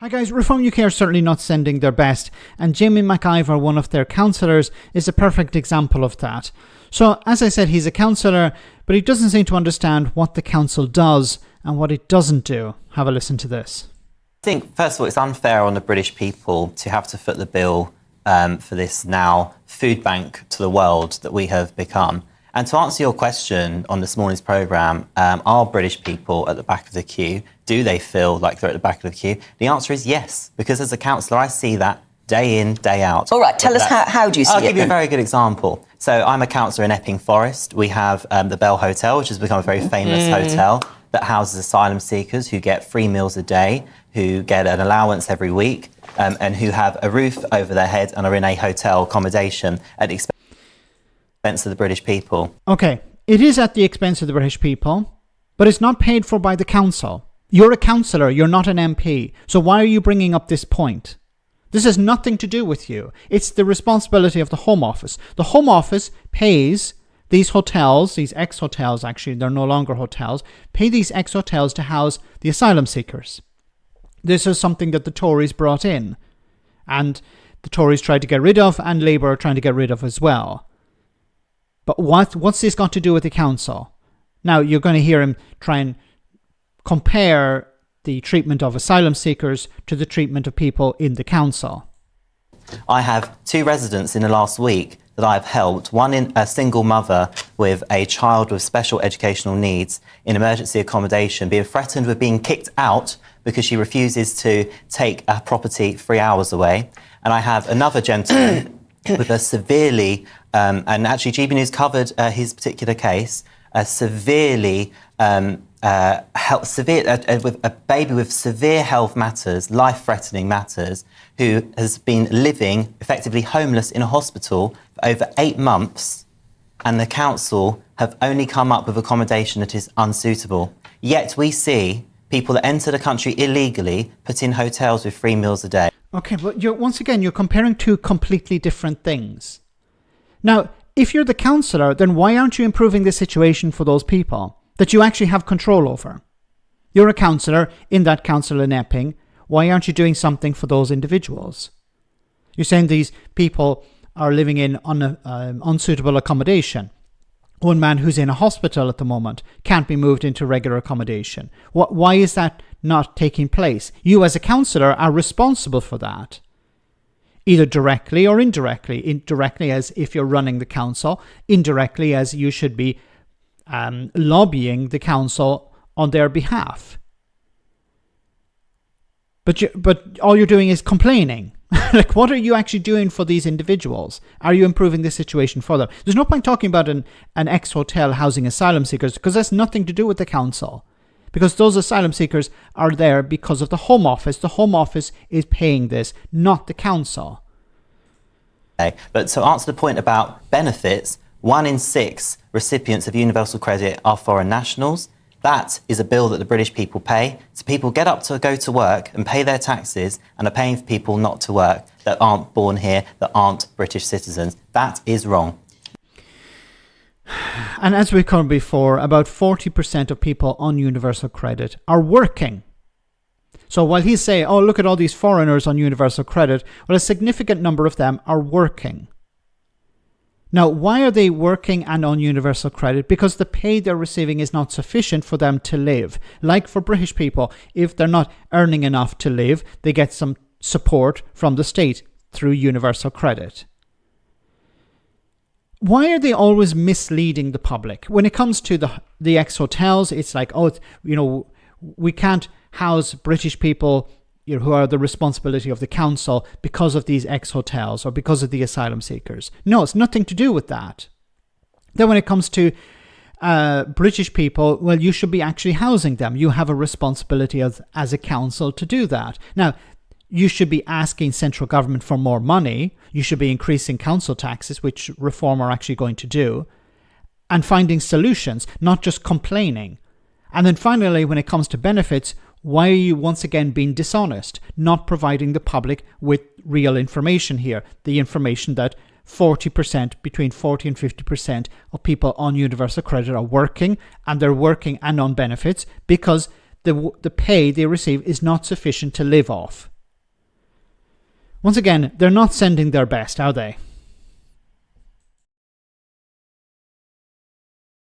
Hi guys, Reform UK are certainly not sending their best, and Jaymey McIvor, one of their councillors, is a perfect example of that. So, as I said, he's a councillor, but he doesn't seem to understand what the council does and what it doesn't do. Have a listen to this. I think, first of all, it's unfair on the British people to have to foot the bill for this now food bank to the world that we have become. And to answer your question on this morning's programme, are British people at the back of the queue? Do they feel like they're at the back of the queue? The answer is yes, because as a councillor, I see that day in, day out. All right, tell us how do you see it? I'll give you a very good example. So I'm a councillor in Epping Forest. We have the Bell Hotel, which has become a very famous hotel that houses asylum seekers who get 3 meals a day, who get an allowance every week, and who have a roof over their head and are in a hotel accommodation at the expense of the British people. Okay, it is at the expense of the British people, but it's not paid for by the council. You're a councillor, you're not an MP. So why are you bringing up this point? This has nothing to do with you. It's the responsibility of the Home Office. The Home Office pays these hotels, these ex-hotels actually, they're no longer hotels, pay these ex-hotels to house the asylum seekers. This is something that the Tories brought in, and the Tories tried to get rid of, and Labour are trying to get rid of as well. But what's this got to do with the council? Now, you're going to hear him try and compare the treatment of asylum seekers to the treatment of people in the council. I have 2 residents in the last week that I've helped, one in a single mother with a child with special educational needs in emergency accommodation, being threatened with being kicked out because she refuses to take a property 3 hours away. And I have another gentleman with a severely, and actually GB News covered his particular case, with a baby with severe health matters, life-threatening matters, who has been living effectively homeless in a hospital for over 8 months, and the council have only come up with accommodation that is unsuitable. Yet we see people that enter the country illegally put in hotels with 3 meals a day. Okay, but once again, you're comparing 2 completely different things. Now, if you're the councillor, then why aren't you improving the situation for those people that you actually have control over? You're a councillor in that council in Epping. Why aren't you doing something for those individuals? You're saying these people are living in unsuitable accommodation. One man who's in a hospital at the moment can't be moved into regular accommodation. Why is that not taking place? You as a councillor are responsible for that, either directly or indirectly. Indirectly as if you're running the council, indirectly as you should be lobbying the council on their behalf. But all you're doing is complaining. Like, what are you actually doing for these individuals? Are you improving the situation for them? There's no point talking about an ex-hotel housing asylum seekers, because that's nothing to do with the council. Because those asylum seekers are there because of the Home Office. The Home Office is paying this, not the council. Okay. But to answer the point about benefits, 1 in 6 recipients of universal credit are foreign nationals. That is a bill that the British people pay. So people get up to go to work and pay their taxes and are paying for people not to work that aren't born here, that aren't British citizens. That is wrong. And as we covered before, about 40% of people on universal credit are working. So while he's saying, oh, look at all these foreigners on universal credit, well, a significant number of them are working. Now, why are they working and on universal credit? Because the pay they're receiving is not sufficient for them to live. Like for British people, if they're not earning enough to live, they get some support from the state through universal credit. Why are they always misleading the public? When it comes to the ex-hotels, it's like, oh, we can't house British people who are the responsibility of the council because of these ex-hotels or because of the asylum seekers. No, it's nothing to do with that. Then when it comes to British people, well, you should be actually housing them. You have a responsibility as a council to do that. Now, you should be asking central government for more money. You should be increasing council taxes, which Reform are actually going to do, and finding solutions, not just complaining. And then finally, when it comes to benefits, why are you once again being dishonest, not providing the public with real information here? The information that 40%, between 40 and 50% of people on universal credit are working, and they're working and on benefits because the pay they receive is not sufficient to live off. Once again, they're not sending their best, are they?